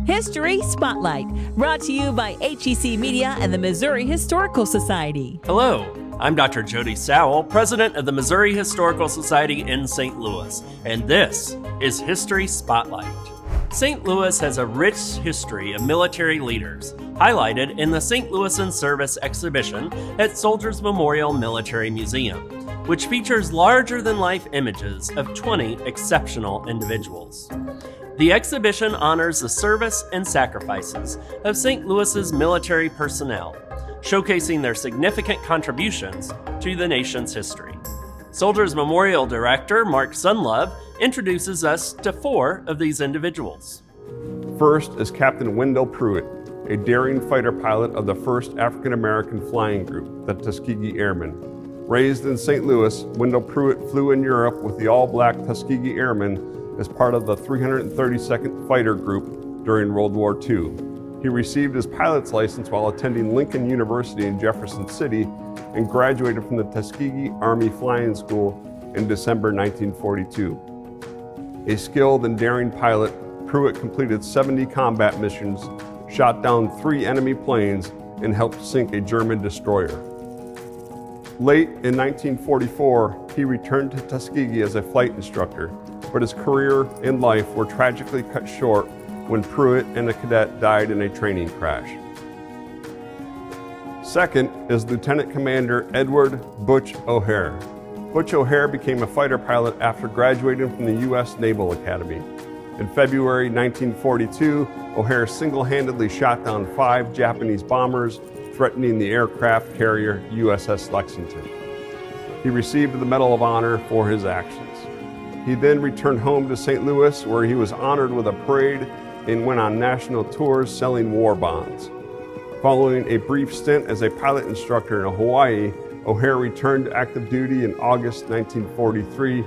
History Spotlight, brought to you by HEC Media and the Missouri Historical Society. Hello, I'm Dr. Jody Sowell, president of the Missouri Historical Society in St. Louis, and this is History Spotlight. St. Louis has a rich history of military leaders, highlighted in the St. Louis in Service exhibition at Soldiers Memorial Military Museum, which features larger-than-life images of 20 exceptional individuals. The exhibition honors the service and sacrifices of St. Louis's military personnel, showcasing their significant contributions to the nation's history. Soldiers Memorial Director Mark Sundlov introduces us to 4 of these individuals. First is Captain Wendell Pruitt, a daring fighter pilot of the 1st African American Flying Group, the Tuskegee Airmen. Raised in St. Louis, Wendell Pruitt flew in Europe with the all-black Tuskegee Airmen as part of the 332nd Fighter Group during World War II. He received his pilot's license while attending Lincoln University in Jefferson City and graduated from the Tuskegee Army Flying School in December 1942. A skilled and daring pilot, Pruitt completed 70 combat missions, shot down 3 enemy planes, and helped sink a German destroyer. Late in 1944, he returned to Tuskegee as a flight instructor, but his career and life were tragically cut short when Pruitt and a cadet died in a training crash. Second is Lieutenant Commander Edward Butch O'Hare. Butch O'Hare became a fighter pilot after graduating from the U.S. Naval Academy. In February 1942, O'Hare single-handedly shot down 5 Japanese bombers, threatening the aircraft carrier USS Lexington. He received the Medal of Honor for his actions. He then returned home to St. Louis, where he was honored with a parade and went on national tours selling war bonds. Following a brief stint as a pilot instructor in Hawaii, O'Hare returned to active duty in August 1943.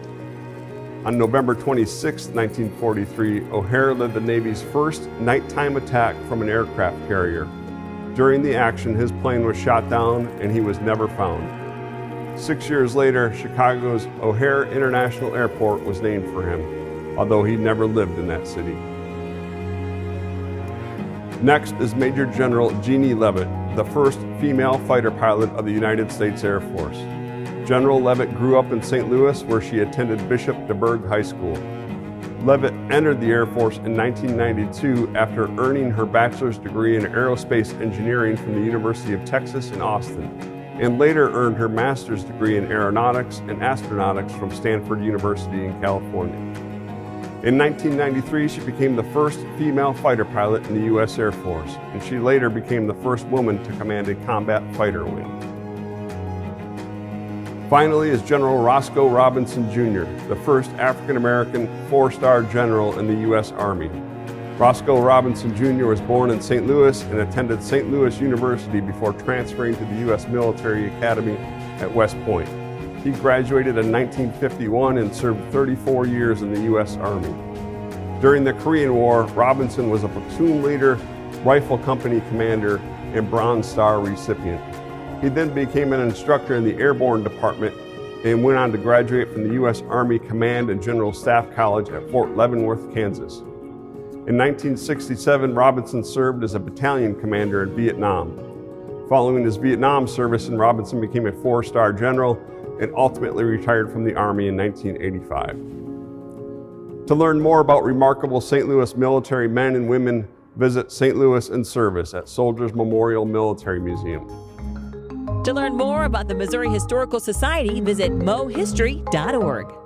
On November 26, 1943, O'Hare led the Navy's first nighttime attack from an aircraft carrier. During the action, his plane was shot down and he was never found. 6 years later, Chicago's O'Hare International Airport was named for him, although he never lived in that city. Next is Major General Jeannie Leavitt, the first female fighter pilot of the United States Air Force. General Leavitt grew up in St. Louis, where she attended Bishop DeBerg High School. Leavitt entered the Air Force in 1992 after earning her bachelor's degree in aerospace engineering from the University of Texas in Austin, and later earned her master's degree in aeronautics and astronautics from Stanford University in California. In 1993, she became the first female fighter pilot in the U.S. Air Force, and she later became the first woman to command a combat fighter wing. Finally is General Roscoe Robinson Jr., the first African-American 4-star general in the U.S. Army. Roscoe Robinson Jr. was born in St. Louis and attended St. Louis University before transferring to the U.S. Military Academy at West Point. He graduated in 1951 and served 34 years in the U.S. Army. During the Korean War, Robinson was a platoon leader, rifle company commander, and Bronze Star recipient. He then became an instructor in the Airborne Department and went on to graduate from the U.S. Army Command and General Staff College at Fort Leavenworth, Kansas. In 1967, Robinson served as a battalion commander in Vietnam. Following his Vietnam service, Robinson became a 4-star general and ultimately retired from the Army in 1985. To learn more about remarkable St. Louis military men and women, visit St. Louis in Service at Soldiers Memorial Military Museum. To learn more about the Missouri Historical Society, visit mohistory.org.